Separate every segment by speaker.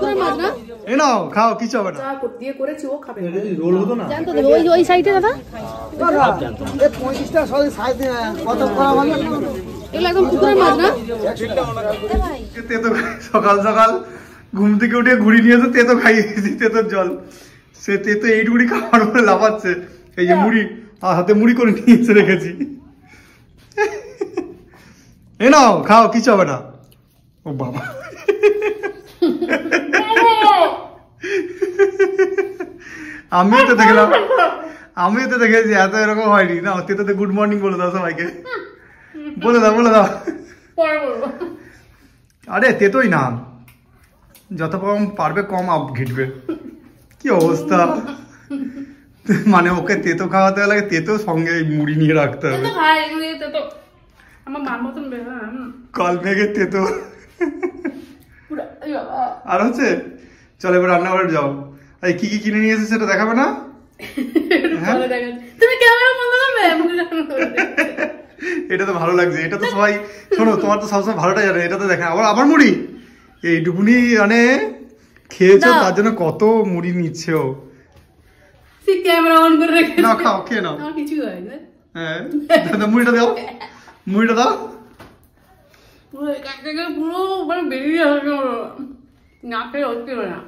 Speaker 1: পুকুরের মাছ না?
Speaker 2: এ নাও খাও, কিছু হবে না।
Speaker 1: যা দিয়ে করেছি ও খাবে।
Speaker 2: রোল হতো না?
Speaker 1: জানতো দেবে ওই সাইডে দাদা।
Speaker 3: এ 35 টাকা সরি সাইজ কত করা মানে?
Speaker 1: এগুলো একদম পুকুরের মাছ না?
Speaker 2: তেতো সকাল সকাল ঘুম থেকে উঠে ঘুড়ি নিয়েছে, তেতো খাইয়ে দিয়েছি, তেতোর জল। সে তেতো এইটুকুনি খাওয়ার পরে লাফাচ্ছে। এই যে মুড়ি হাতে মুড়ি করে নিয়ে এসে রেখেছি। এ নাও খাও, কিছু হবে না। ও বাবা, আমিও তো দেখলাম, আমিও তো দেখেছি এত এরকম হয়নি না। তেতোতে গুড মর্নিং বলে দাও সবাইকে, বলে দাও, বলে দাও। আরে তেতোই না, যত কম পারবে কম আপ ঘিটবে। কি অবস্থা, মানে ওকে তেতো খাওয়াতে হলে তেতো সঙ্গে মুড়ি নিয়ে রাখতে হবে। কল মেঘে তেতো। আর হচ্ছে চলো এবার রান্নাঘরে যাও। এই কি কি কিনে নিয়ে এসেছে সেটা দেখাবে না? এটা তো ভালো লাগছে, এটা তো সবাই শোনো, তোমার তো সবসময় ভালোটা জানে, এটা তো দেখা। আবার মুড়ি এইটুকুনি মানে খেয়েছো, তার জন্য কত মুড়ি নিচ্ছে ও।
Speaker 1: ক্যামেরা অন করে রেখে
Speaker 2: না খাও, খেয়ে নাও।
Speaker 1: আমার কিছু হয় না।
Speaker 2: হ্যাঁ মুড়িটা দাও, মুড়িটা দাও।
Speaker 1: পুরো মানে বেরিয়ে আসবে না খেয়ে হচ্ছে না।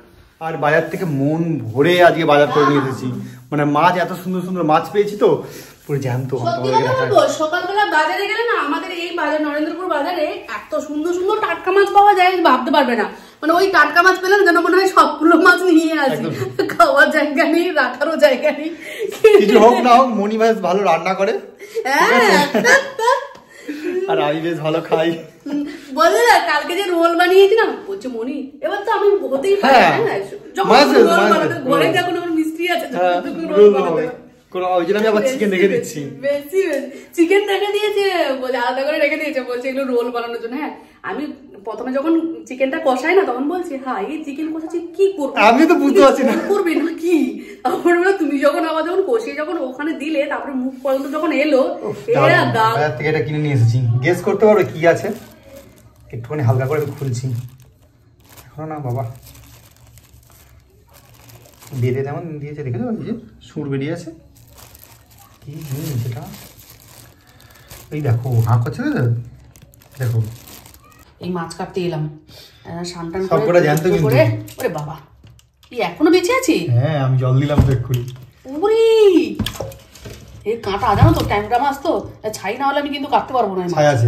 Speaker 2: আর বাজার থেকে মন ভরে আজকে বাজার করে নিয়ে এসেছি, মানে মাছ এত সুন্দর সুন্দর মাছ পেয়েছি তো পুরো জ্যান্ত।
Speaker 1: সকালবেলা বাজারে গেলে না, আমাদের এই বাজার নরেন্দ্রপুর বাজারে এত সুন্দর সুন্দর টাটকা মাছ পাওয়া যায় ভাবতে পারবে না। মানে ওই টাটকা মাছ পেলে যেন মনে হয় সবগুলো মাছ নিয়ে আসি, খাওয়ার জায়গা নেই, রাখারও জায়গা নেই।
Speaker 2: কিছু হোক না হোক মনি ভাই ভালো রান্না করে, আর আমি বেশ ভালো খাই।
Speaker 1: বলে না কালকে যে রোল বানিয়েছি না, বলছে মনি এবার তো আমি হতেই পারি, ঘরে যখন আমার মিস্ত্রি আছে
Speaker 2: চিকেন রেখে দিচ্ছি,
Speaker 1: বেশি চিকেন রেখে দিয়েছে, বলে আলাদা করে রেখে দিয়েছে, বলছে এগুলো রোল বানানোর জন্য। হ্যাঁ আমি প্রথমে যখন চিকেনটা কষাই না তখন বলছি হ্যাঁ এই চিকেন কষাচ্ছি কি করবো,
Speaker 2: আমি তো বুঝতে পারছি না
Speaker 1: করবি না কি। তারপরে তুমি যখন আবার যখন কষিয়ে যখন ওখানে দিলে, তারপরে মুখ পর্যন্ত যখন এলো,
Speaker 2: বাজার থেকে এটা কিনে নিয়ে এসেছি। গেস করতে পারবে কি আছে? একটুখানি হালকা করে খুলছি, এখনো না বাবা বেঁধে তেমন দিয়েছে, দেখে তো সুর বেরিয়ে আছে। কি জিনিস এটা? এই দেখো হাঁ করছে, দেখো
Speaker 1: এই মাছ কাটতে এলাম, সানটান
Speaker 2: সবকটা জ্যান্ত কিন্তু।
Speaker 1: ওরে বাবা, কি এখনো বেঁচে আছি?
Speaker 2: হ্যাঁ আমি জল দিলাম তো এক্ষুনি।
Speaker 1: ওরে এই কাঁটা জানো তো, ট্যাংরা মাছ তো, ছাই না হলে আমি কিন্তু কাটতে পারবো না।
Speaker 2: ছাই আছে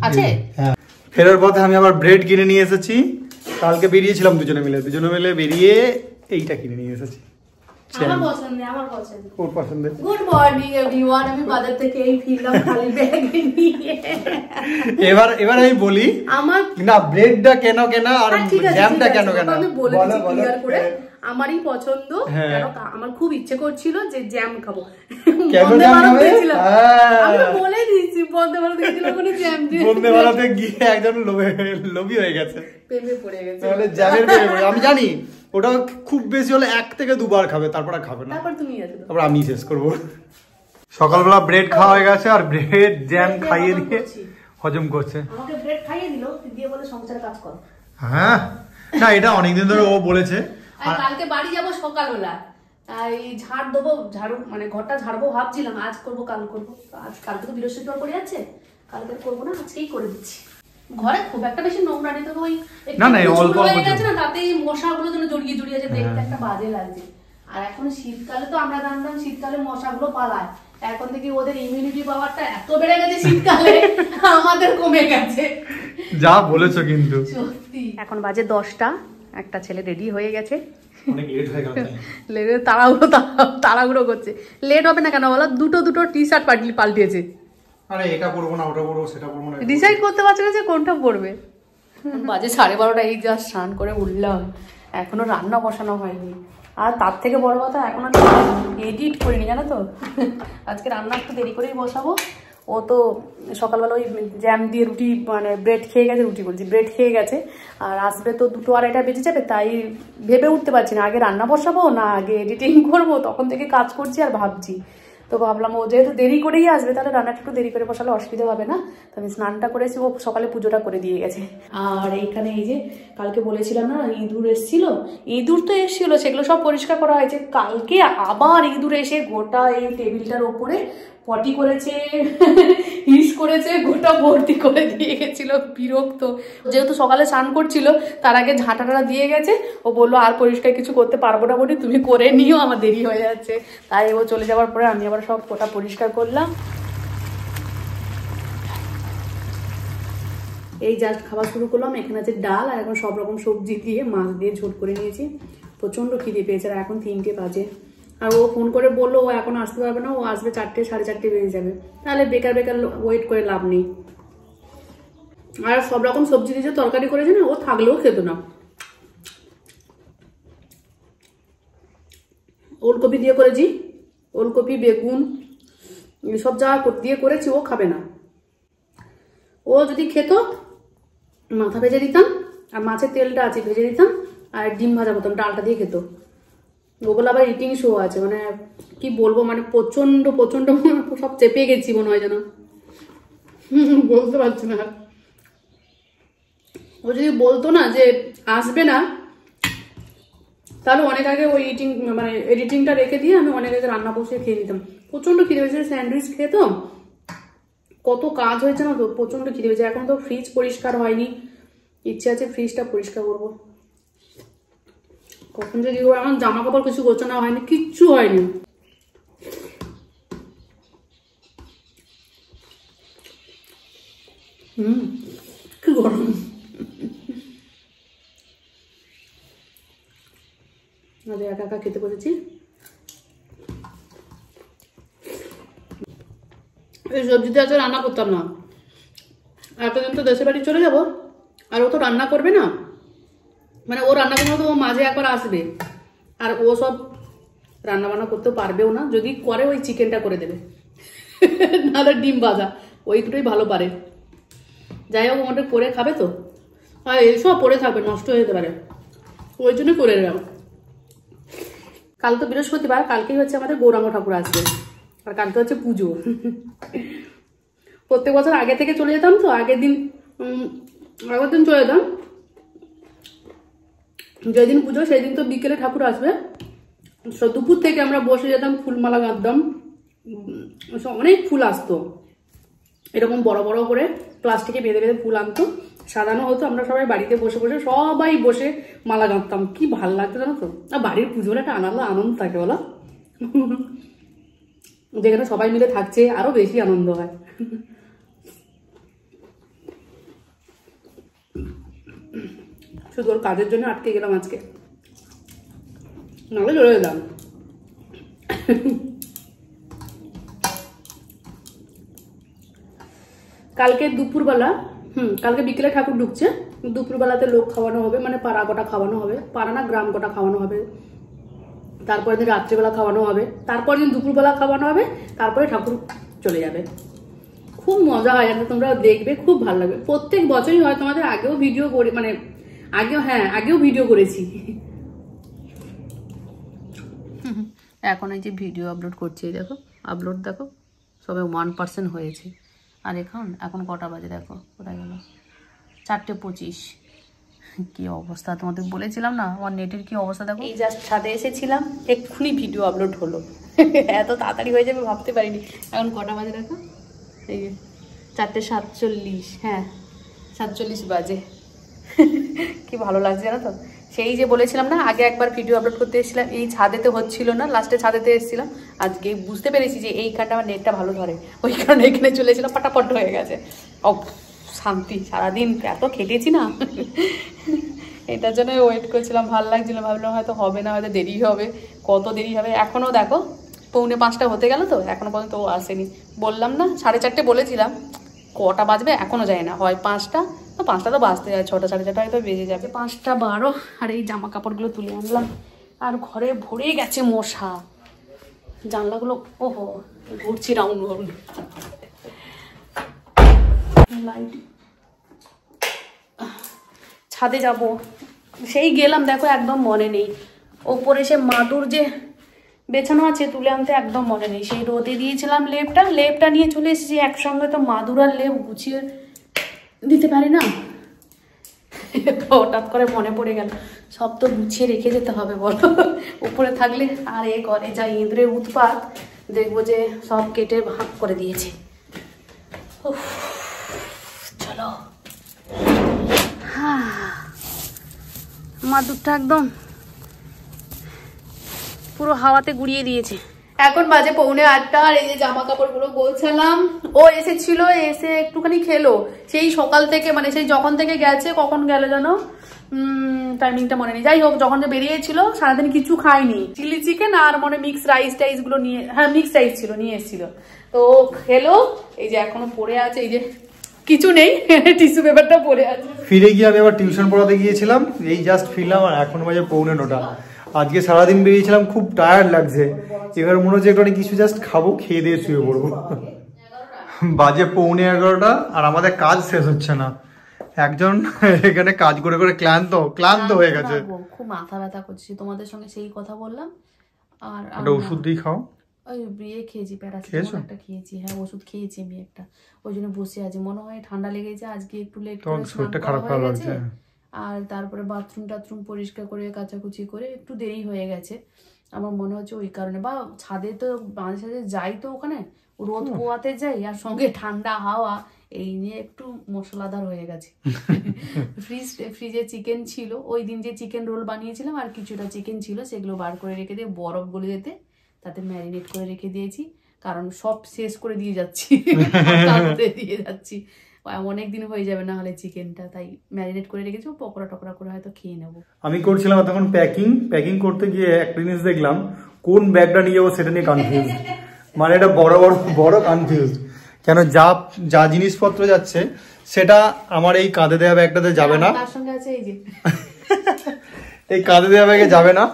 Speaker 1: আছে।
Speaker 2: হ্যাঁ ফেরার পথে আমি আবার ব্রেড কিনে নিয়ে এসেছি। কালকে বেরিয়েছিলাম দুজনে মিলে বেরিয়ে এইটা কিনে নিয়ে এসেছি।
Speaker 1: আমার পছন্দ, আমার পছন্দ।
Speaker 2: ওর পছন্দের।
Speaker 1: গুড মর্নিং এভরিওয়ান, আমি বাজার থেকে এই ফিরলাম খালি ব্যাগ নিয়ে।
Speaker 2: এবার আমি বলি
Speaker 1: আমার
Speaker 2: না ব্রেডটা কেন আর জ্যামটা কেন
Speaker 1: আমি বলে দিচ্ছি ক্লিয়ার করে, আমারই পছন্দ। কেন আমার খুব ইচ্ছে করছিল যে জ্যাম খাবো, বন্দে ভারত দিয়েছিলাম, আমি বলে দিচ্ছি বন্দে ভারত দিয়েছিলাম, ওখানে জ্যাম দিয়ে
Speaker 2: বন্দে ভারতে গিয়ে একজন লোভী হয়ে গেছে,
Speaker 1: প্রেমে পড়ে গেছে।
Speaker 2: তাহলে জ্যামের প্রেমে পড়ে, আমি জানি ওটা খুব বেশি হলে 1 থেকে 2 বার খাবে, তারপর আর খাবে না। তারপর আমি শেষ করবো। সকালবেলা ব্রেড খাওয়া হয়ে গেছে, আর ব্রেড জ্যাম খাইয়ে দিয়ে হজম করছে।
Speaker 1: আমাকে ব্রেড খাইয়ে দিল, দিয়ে বলে সংসারে কাজ কর।
Speaker 2: হ্যাঁ না এটা অনেকদিন ধরে ও বলেছে।
Speaker 1: আর কালকে বাড়ি যাবো সকালবেলা, এই ঝাড় দেবো, ঝাড়ু মানে ঘরটা ঝাড়বো ভাবছিলাম, আজ করবো কাল করবো, কালকে তো বৃহস্পতিবার পড়ে যাচ্ছে, কালকে করবো না, আজকেই করে দিচ্ছি। ঘরে খুব একটা বেশি নোংরা নেই, তবে ওই অল্প হয়ে গেছে না, তাতে মশাগুলো যেন জড়িয়ে আছে, দেখতে একটা বাজে লাগছে। আর এখন শীতকালে তো আমরা জানতাম শীতকালে মশাগুলো পালায়, এখন থেকে ওদের ইমিউনিটি পাওয়ারটা এত বেড়ে গেছে শীতকালে, আমাদের কমে গেছে।
Speaker 2: যা বলেছো কিন্তু
Speaker 1: সত্যি। এখন বাজে 10টা, একটা ছেলে রেডি হয়ে গেছে,
Speaker 2: অনেক লেট হয়ে গেল,
Speaker 1: তাড়াহুড়ো করছে। লেট হবে না কেন বলো, দুটো টি শার্ট পাল্টিয়েছে।
Speaker 2: আরে এটা পরবো না ওটা পরবো সেটা পরবো না,
Speaker 1: ডিসাইড করতে পারছে না যে কোনটা পরবে। বাজে 12:30, এই যা স্নান করে উঠলাম, এখনো রান্না বসানো হয়নি। আর তার থেকে বড় কথা এখনো এডিট করিনি, জানো তো। আজকে রান্না একটু দেরি করেই বসাবো। ও তো সকালবেলা ওই জ্যাম দিয়ে রুটি মানে ব্রেড খেয়ে গেছে, আর আসবে তো 2-2:30 বেজে যাবে, তাই ভেবে উঠতে পারছি না আগে রান্না বসাবো না আগে এডিটিং করবো। তখন থেকে কাজ করছি আর ভাবছি, তো ভাবলাম ও যেহেতু দেরি করেই আসবে তাহলে রান্নাটা একটু দেরি করে বসালে অসুবিধা হবে না। তো আমি স্নানটা করেছি, ও সকালে পুজোটা করে দিয়ে গেছে। আর এইখানে এই যে কালকে বলেছিলাম না ইঁদুর এসেছিল, ইঁদুর তো এসেছিল, সেগুলো সব পরিষ্কার করা হয়েছে। কালকে আবার ইঁদুর এসে গোটা এই টেবিলটার ওপরে পটি করেছে, হিস করেছে, গোটা ভর্তি করে দিয়ে গেছিল। বিরক্ত, যেহেতু সকালে স্নান করছিল তার আগে ঝাঁটাটা দিয়ে গেছে। ও বললো আর পরিষ্কার কিছু করতে পারবো না বলে তুমি করে নিও, আমার দেরি হয়ে যাচ্ছে। তাই ও চলে যাওয়ার পরে আমি আবার সব গোটা পরিষ্কার করলাম। এই জাস্ট খাবার শুরু করলাম। এখানে আছে ডাল আর এখন সব রকম সবজি দিয়ে মাছ দিয়ে ঝোল করে নিয়েছি। প্রচন্ড খিদে পেয়েছে আর এখন 3টে বাজে। আর ও ফোন করে বললো ও এখন আসতে পারবে না, ও আসবে 4টে 4:30 বেজে যাবে। তাহলে বেকার বেকার ওয়েট করে লাভ নেই। আর সব রকম সবজি দিয়ে তরকারি করেছে না, ও থাকলেও খেত না। ওলকপি দিয়ে করেছি, ওলকপি বেগুন সব যা দিয়ে করেছি, ও খাবে না। ও যদি খেত মাথা ভেজে দিতাম আর মাছের তেলটা আছে ভেজে দিতাম আর ডিম ভাজা করতাম, ডালটা দিয়ে খেত। ওগুলো আবার ইটিং শো আছে, মানে কি বলবো, মানে প্রচন্ড প্রচন্ড সব চেপে গেছি মনে হয় যেন, বলতে পারছি না। ও যদি বলতো না যে আসবে না তাহলে অনেক আগে ওই মানে এডিটিংটা রেখে দিয়ে আমি অনেক আগে রান্না বসে খেয়ে নিতাম। প্রচন্ড খিদে হয়েছে, স্যান্ডউইচ খেতো, কত কাজ হয়েছে না, তো প্রচন্ড খিদে হয়েছে। এখন তো ফ্রিজ পরিষ্কার হয়নি, ইচ্ছে আছে ফ্রিজটা পরিষ্কার করবো। কখন যে আমার জামা কাপড় কিছু গোছানো হয়নি, কিচ্ছু হয়নি। কি গরম। একা একা খেতে বসেছি। এই সবজিতে আজকে রান্না করতাম না, এতদিন তো দেশের বাড়ি চলে যাব, আর ও তো রান্না করবে না, মানে ও রান্না করবে তো ও মাঝে একবার আসবে, আর ও সব রান্না বান্না করতেও পারবেও না। যদি করে ওই চিকেনটা করে দেবে, নাহলে ডিম ভাজা, ওই দুটোই ভালো পারে। যাই হোক ওটা করে খাবে তো, আর এইসব পরে থাকবে, নষ্ট হয়ে যেতে পারে, ওই জন্য করে দিলাম। কাল তো বৃহস্পতিবার, কালকেই হচ্ছে আমাদের গৌরাঙ্গ ঠাকুর আসবে, আর কালকে হচ্ছে পুজো। প্রত্যেক বছর আগে থেকে চলে যেতাম, তো আগের দিন চলে যেতাম। যেদিন পুজো সেই দিন তো বিকেলে ঠাকুর আসবে, দুপুর থেকে আমরা বসে যেতাম, ফুলমালা গাঁথতাম, অনেক ফুল আসতো, এরকম বড় বড় করে প্লাস্টিকে বেঁধে বেঁধে ফুল আনতো, সাজানো হতো, আমরা সবাই বাড়িতে বসে বসে সবাই বসে মালা গাঁথতাম। কি ভালো লাগতো জানো তো, আর বাড়ির পুজোর একটা আনন্দ থাকে বলো, যেখানে সবাই মিলে থাকছে আরো বেশি আনন্দ হয়। শুধু ওর কাজের জন্য আটকে গেলাম আজকে, নাহলে চলে যেতাম। কালকে দুপুরবেলা কালকে বিকেলে ঠাকুর ঢুকছে, দুপুরবেলাতে লোক খাওয়ানো হবে, মানে পাড়া গোটা খাওয়ানো হবে, পাড়া না গ্রাম গোটা খাওয়ানো হবে। তারপরের দিন রাত্রিবেলা খাওয়ানো হবে, তারপরের দিন দুপুরবেলা খাওয়ানো হবে, তারপরে ঠাকুর চলে যাবে। খুব মজা হয়, তোমরা দেখবে, খুব ভালো লাগবে। প্রত্যেক বছরই হয়, তোমাদের আগেও ভিডিও করে, মানে আগেও ভিডিও করেছি। এখন এই যে ভিডিও আপলোড করছি, দেখো আপলোড দেখো, সবে 1% হয়েছে। আর এখন কটা বাজে দেখো, কোথায় গেল, 4:25। কি অবস্থা, তোমাদের বলেছিলাম না আমার নেটের কি অবস্থা দেখো। এই জাস্ট ছাদে এসেছিলাম, এক্ষুনি ভিডিও আপলোড হলো। এত তাড়াতাড়ি হয়ে যাবে ভাবতে পারিনি। এখন কটা বাজে দেখো, এই 4:47, হ্যাঁ 47 বাজে। কি ভালো লাগছে জানো তো। সেই যে বলেছিলাম না আগে একবার ভিডিও আপলোড করতে এসেছিলাম, এই ছাদেতে হচ্ছিল না, লাস্টে ছাদেতে এসেছিলাম। আজকে বুঝতে পেরেছি যে এইখানটা আমার নেটটা ভালো ধরে, ওই কারণে এখানে চলেছিলাম, পাটাপট হয়ে গেছে। ও শান্তি, সারাদিন এত খেটেছি না, এটার জন্য ওয়েট করছিলাম, ভালো লাগছিল। ভাবলাম হয়তো হবে না, হয়তো দেরি হবে, কত দেরি হবে। এখনও দেখো 4:45 হতে গেল তো, এখনো পর্যন্ত ও আসেনি। বললাম না 4:30 বলেছিলাম, কটা বাজবে এখনো যায় না, হয় 5টা, 5টা তো বাজতে যায়, 6টা 4:30 হয়তো বেজে যাবে। 5:12। আর এই জামা কাপড়গুলো তুলে আনলাম, আর ঘরে ভরে গেছে মশা, জানলাগুলো ওহো ঘুরছি রাউন্ড রাউন্ড। লাইট, ছাদে যাব, সেই গেলাম দেখো একদম মনে নেই। ওপরে সে মাদুর যে বেছানো আছে, তুলে আনতে একদম মনে নেই। সেই রোদে দিয়েছিলাম লেপটা নিয়ে চলে এসেছি একসঙ্গে, তো মাদুরার লেপ গুছিয়ে দিতে পারি না। হঠাৎ করে মনে পড়ে গেল সব তো গুছিয়ে রেখে যেতে হবে বলো, উপরে থাকলে। আর এই ঘরে যা ইঁদুরের উৎপাত, দেখবো যে সব কেটে ভাগ করে দিয়েছে। চলো, মাদুরটা একদম পুরো হাওয়াতে গুড়িয়ে দিয়েছে। এখন বাজে 7:45, আর এই যে জামা কাপড়গুলো গোছালাম। ও এসেছিল, এসে একটুখানি খেলো সেই সকাল থেকে, মানে সেই যখন থেকে গেছে, কখন গেল জানো টাইমিংটা মনে নেই। যাই হোক, যখন যে বেরিয়েছিল সারাদিন কিছু খাইনি, চিলি চিকেন আর মনে মিক্স রাইস গুলো নিয়ে, হ্যাঁ মিক্স রাইস ছিল, নিয়ে এসেছিল, তো খেলো। এই যে এখনো পড়ে আছে, এই যে কিছু নেই, টিস্যু পেপারটা পড়ে আছে।
Speaker 2: ফিরে গিয়ে আমি আবার টিউশন পড়াতে গিয়েছিলাম, এই জাস্ট ফিরলাম, আর এখন বাজে 9:45। আজকে সারাদিন বেরিয়েছিলাম, খুব টায়ার্ড লাগছে। এবার মনে হচ্ছে একটু কিছু জাস্ট খাবো, খেয়ে দিয়ে শুয়ে পড়বো। বাজে 11:45, আর আমাদের কাজ শেষ হচ্ছে না। একজন এখানে কাজ করে করে ক্লান্ত হয়ে গেছে,
Speaker 1: খুব মাথা ব্যথা করছে। তোমাদের সঙ্গে সেই কথা বললাম। আর
Speaker 2: একটা ওষুধ দিয়ে খাও।
Speaker 1: ওই বিয়ে খেয়েছি, প্যারাসিটামল একটা খেয়েছি, হ্যাঁ ওষুধ খেয়েছি আমি একটা, ওই জন্য বসে আছি। মনে হয় ঠান্ডা লেগেছে, আজকে একটু লেট করে
Speaker 2: শরীরটা খারাপ লাগছে।
Speaker 1: আর তারপরে বাথরুম পরিষ্কার করে কাচাকুচি করে একটু দেরি হয়ে গেছে আমার মনে হচ্ছে, ওই কারণে। বা ছাদে তো মাঝে সাঝে যাই, তো ওখানে রোদ পোয়াতে যাই, আর সঙ্গে ঠান্ডা হাওয়া, এই নিয়ে একটু মশলাদার হয়ে গেছে। ফ্রিজে চিকেন ছিল, ওই দিন যে চিকেন রোল বানিয়েছিলাম, আর কিছুটা চিকেন ছিল, সেগুলো বার করে রেখে দিয়ে বরফ গলে যেতে তাতে ম্যারিনেট করে রেখে দিয়েছি, কারণ সব শেষ করে দিয়ে যাচ্ছি, অনেকদিন হয়ে যাবে না হলে চিকেনটা, তাই ম্যারিনেট করে রেখেছি। পকোড়া টকোড়া করে হয়তো খেয়ে নেবো।
Speaker 2: আমি করছিলাম তখন প্যাকিং করতে গিয়ে একটা জিনিস দেখলাম, কোন ব্যাগটা নিয়ে যাবো সেটা নিয়ে কনফিউজ। মানে এটা বড় কনফিউজ, কেন যা জিনিসপত্র যাচ্ছে সেটা আমার এই কাঁধে দেওয়া ব্যাগটাতে যাবে না,
Speaker 1: তার সঙ্গে আছে এই যে
Speaker 2: এই কাঁধে দেওয়া ব্যাগে যাবে না।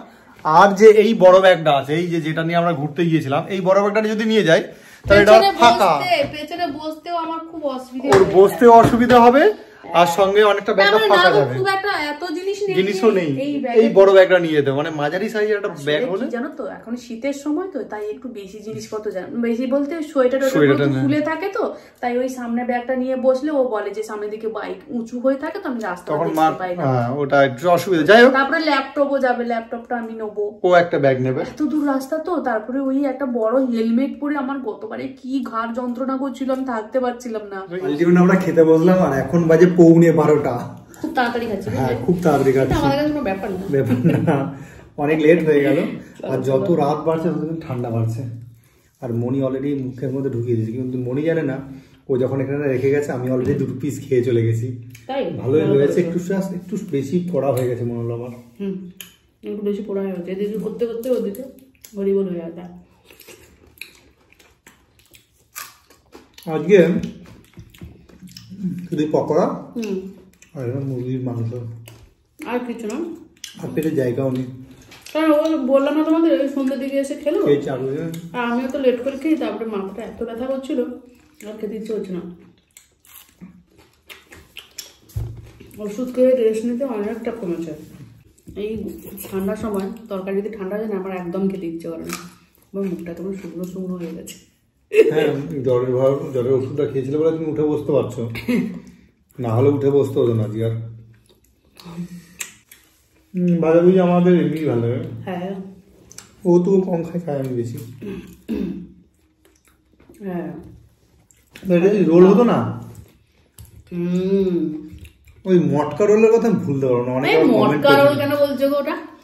Speaker 2: আর যে এই বড় ব্যাগটা আছে, এই যেটা নিয়ে আমরা ঘুরতে গিয়েছিলাম, এই বড় ব্যাগটা যদি নিয়ে যাই তাহলে এটা ফাঁকা,
Speaker 1: পেছনে বসতেও আমার খুব অসুবিধা,
Speaker 2: ওর বসতেও অসুবিধা হবে, আর সঙ্গে অনেকটা ব্যাগটা ফাঁকা যাবে,
Speaker 1: খুব একটা এত
Speaker 2: জিনিসও নেই। এই বড় ব্যাগটা নিয়ে যেতে, মানে মাঝারি সাইজের একটা ব্যাগ হলে,
Speaker 1: জানো তো এখন শীতের সময় তো, তাই একটু বেশি জিনিসপত্র, বেশি বলতে সোয়েটার খুলে থাকে, তো তাই ওই সামনে ব্যাগটা নিয়ে বসলে ও বলে যে সামনের দিকে বাইক উঁচু হয়ে থাকে, তো আমি রাস্তা দেখতে পাই না,
Speaker 2: ওটা একটু অসুবিধা। যাই হোক,
Speaker 1: তারপরে ল্যাপটপও যাবে, ল্যাপটপটা আমি নেবো,
Speaker 2: ও একটা ব্যাগ নেবে,
Speaker 1: এত দূর রাস্তা তো। তারপরে ওই একটা বড় হেলমেট পরে আমার গতবারে কি ঘাড় যন্ত্রণা করছিল, আমি থাকতে পারছিলাম না।
Speaker 2: আমরা খেতে বসলাম, আর এখন বাজে 12:45।
Speaker 1: খুব তাড়াতাড়ি খাচ্ছি,
Speaker 2: হ্যাঁ খুব তাড়াতাড়ি খাচ্ছি,
Speaker 1: আমাদের কাছে কোনো ব্যাপার
Speaker 2: না, অনেক লেট হয়ে গেল। আর যত রাত বাড়ছে তত ঠান্ডা বাড়ছে। আর মনি অলরেডি মুখের মধ্যে ঢুকিয়ে দিয়েছে, কিন্তু মনি জানে না ও যখন এখানে রেখে গেছে আমি অলরেডি 2 পিস খেয়ে চলে গেছি। ভালোই হয়েছে, একটু বেশি পড়া হয়ে গেছে মনে হলো আমার।
Speaker 1: একটু বেশি পড়া হয়ে গেছে, এদিকে করতে করতে ওদিকে হরিবল হয়ে গেছে।
Speaker 2: আজকে শুধু পকোড়া আর মুরগির মাংস,
Speaker 1: আর কিছু না,
Speaker 2: আর পেটে জায়গাও নেই।
Speaker 1: কারণ ও বললাম না তোমাদের, ওই সন্ধ্যের দিকে এসে খেলো,
Speaker 2: আর
Speaker 1: আমিও তো লেট করে খেয়ে, তারপরে মাথাটা এত ব্যথা করছিল আর খেতে ইচ্ছে হচ্ছে না। ওষুধ খেয়ে রেস্ট নিতে অনেকটা কমেছে। এই ঠান্ডার সময় তরকারি যদি ঠান্ডা হয় না, আমার একদম খেতে ইচ্ছে করে না, আমার মুখটা কেমন শুকনো শুকনো হয়ে গেছে।
Speaker 2: হ্যাঁ, জ্বরের ওষুধটা খেয়েছিল বলে তুমি উঠে বসতে পারছো, না হলে উঠে বসতে হতো না। আর ভাজাভুজি আমাদের এমনি ভালো,
Speaker 1: হ্যাঁ
Speaker 2: ও তো কম খায় আমি বেশি।
Speaker 1: হ্যাঁ
Speaker 2: রোল হতো না, ওই মটকা রোলের কথা ভুলতে পারো না, অনেক
Speaker 1: মটকা রোল কেন বলছো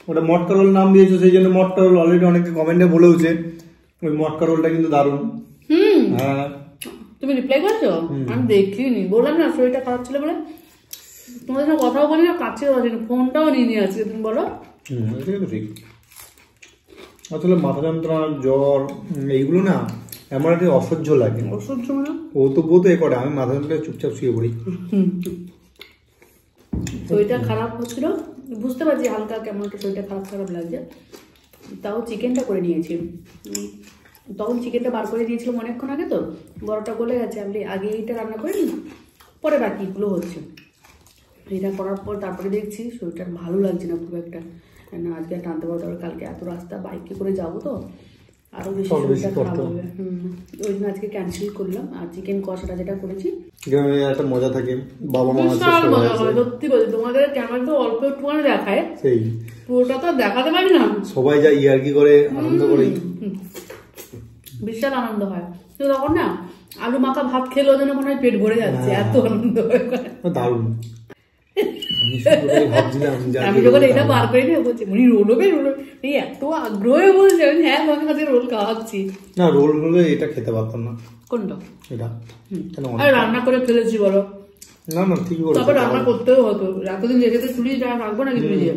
Speaker 2: ওটা মটকা রোল নাম দিয়েছো সেই জন্য মটকা রোল। অলরেডি অনেকে কমেন্টে বলেওছে ওই মটকা রোলটা কিন্তু দারুণ। হ্যাঁ
Speaker 1: তুমি রিপ্লাই করেছো? আমি দেখিনি, বললাম না শরীরটা খারাপ ছিল বলে, তোমাদের সাথে কথাও বলি না, কাছে ফোনটাও নিয়ে আজকে, তুমি বলো।
Speaker 2: ঠিক, আসলে মাথা যন্ত্রণা জ্বর এইগুলো না এমন একটা অসহ্য লাগে।
Speaker 1: অসহ্য মানে
Speaker 2: ও তো বউ তো এ করে, আমি মাথা যন্ত্রণা চুপচাপ শুয়ে পড়ি।
Speaker 1: শরীরটা খারাপ হচ্ছিল, বুঝতে পারছি হালকা কেমন একটা শরীরটা খারাপ লাগছে, তাও চিকেনটা করে নিয়েছি। তখন চিকেনটা বার করে দিয়েছিলাম অনেকক্ষণ আগে, তো বড়টা গলে গেছে, আমি আগে এইটা রান্না করে নিই, পরে বাকিগুলো হচ্ছে। এটা করার পর তারপরে দেখছি শরীরটা ভালো লাগছে না খুব একটা, কেন আজকে টানতে পারবো, কালকে এত রাস্তা বাইকে করে যাবো তো আরো বেশি
Speaker 2: সব বেশি
Speaker 1: শরীরটা খারাপ
Speaker 2: করতে
Speaker 1: হবে। ওই জন্য আজকে ক্যান্সেল করলাম। আর চিকেন কষাটা যেটা করেছি
Speaker 2: গ্রামে একটা মজা থাকে, বাবা মা আছে
Speaker 1: বিশাল
Speaker 2: সবাই
Speaker 1: মজা
Speaker 2: আছে।
Speaker 1: হয়, সত্যি বলছি। তোমাদের ক্যামেরা তো অল্প একটুখানি দেখায়,
Speaker 2: সেই
Speaker 1: পুরোটা তো দেখাতে পারি না।
Speaker 2: সবাই যা ইয়ার্কি করে আনন্দ করে।
Speaker 1: বিশাল আনন্দ হয়। তো তখন না আলু মাখা ভাত খেলে ওদের মনে হয় পেট ভরে যাচ্ছে, এত আনন্দ হয়।
Speaker 2: দারুণ। আমি শুধু করে ভাবছিলাম যে
Speaker 1: আমি যখন এটা বার করি না বলছি উনি রোল হবে, রোল এই এত আগ্রহে বলছে, আমি হ্যাঁ মাঝে মাঝে রোল খাওয়াচ্ছি।
Speaker 2: না রোল হলে এটা খেতে পারতাম না।
Speaker 1: কোনটা?
Speaker 2: এটা কেন
Speaker 1: আরে রান্না করে ফেলেছি বলো।
Speaker 2: না না ঠিক বলেছো।
Speaker 1: তবে রান্না করতেও হতো, এতদিন রেখে তো চুলি রাখবো নাকি ফ্রিজে।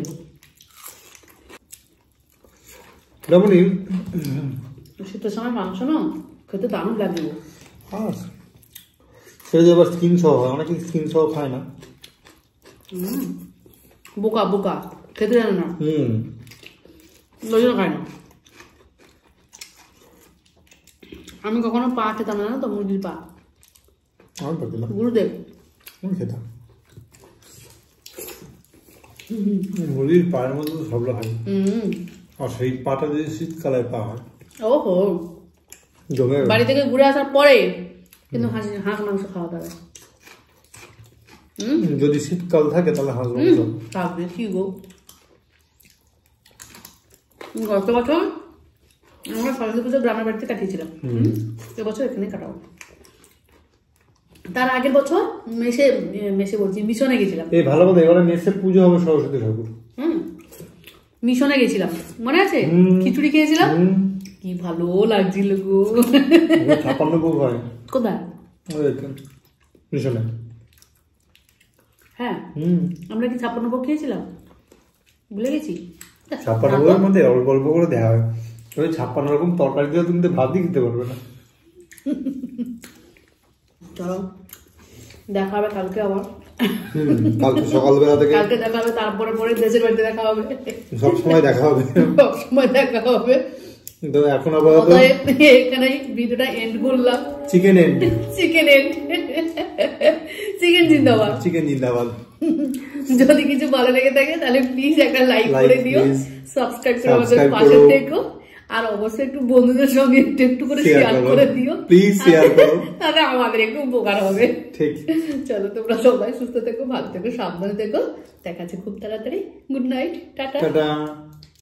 Speaker 2: তেমনই
Speaker 1: শীতের সময় মাংস না খেতে দারুণ লাগবে।
Speaker 2: সেটা যে আবার স্কিন সহ হয়, অনেকে স্কিন সহ খায় না।
Speaker 1: বোকা বোকা খেতে জানে না, ওই জন্য খায় না। আমি কখনো পা খেতাম না তো, মুরগির পা।
Speaker 2: আমি পারতাম
Speaker 1: গুরুদেব
Speaker 2: আমি খেতাম। মুরগির পায়ের মধ্যে তো সবটা খাই। আর সেই পাটা যদি শীতকালে পা হয়,
Speaker 1: ওহো,
Speaker 2: জমে যাবে।
Speaker 1: বাড়ি থেকে ঘুরে আসার পরে কিন্তু হাঁস মাংস খাওয়া দাওয়া
Speaker 2: যদি শীতকাল থাকে তাহলে হাঁস মাংস
Speaker 1: থাকবে কি গো। গত বছর আমরা সরস্বতী পুজো গ্রামের বাড়িতে কাটিয়েছিলাম, এবছর এখানে কাটাবো। তার আগের বছর মেসে মেসে বলছি মিশনে গেছিলাম।
Speaker 2: এই ভালো কথা, এবারে মেসে পুজো হবে সরস্বতী ঠাকুর।
Speaker 1: মিশনে গেছিলাম, মনে আছে? খিচুড়ি খেয়েছিলাম, কি ভালো লাগছিল গো।
Speaker 2: 56 ভোগ হয়
Speaker 1: কোথায়?
Speaker 2: মিশনে।
Speaker 1: হ্যাঁ আমরা কি 56 ভোগ খেয়েছিলাম, ভুলে গেছি।
Speaker 2: 56 ভোগের মধ্যে অল্প অল্প করে দেওয়া হয়। ওই 56 রকম তরকারি দিয়ে তুমি তো ভাতই খেতে পারবে না।
Speaker 1: চলো দেখা হবে কালকে আবার।
Speaker 2: কালকে সকালবেলা থেকে
Speaker 1: কালকে দেখা হবে, তারপরে পরে দেশের বাড়িতে দেখা হবে,
Speaker 2: সবসময় দেখা হবে।
Speaker 1: সবসময় দেখা হবে।
Speaker 2: তো এখন আবার
Speaker 1: এখানে ভিডিওটা এন্ড করলাম।
Speaker 2: Chicken end,
Speaker 1: chicken end, chicken জিন্দাবাদ,
Speaker 2: চিকেন জিন্দাবাদ।
Speaker 1: যদি কিছু ভালো লেগে থাকে তাহলে প্লিজ একটা লাইক করে দিও, সাবস্ক্রাইব করে আমাদের
Speaker 2: Subscribe
Speaker 1: পাশে
Speaker 2: করো।
Speaker 1: থেকো, আর অবশ্যই একটু বন্ধুদের সঙ্গে একটু করে শেয়ার করে দিও,
Speaker 2: প্লিজ শেয়ার করো,
Speaker 1: তাহলে আমাদের একটু উপকার হবে।
Speaker 2: ঠিক।
Speaker 1: চলো তোমরা সবাই সুস্থ থেকো, ভালো থেকো, সাবধানে থেকো, দেখা যাচ্ছে খুব তাড়াতাড়ি। Good night, tata.
Speaker 2: টাটা।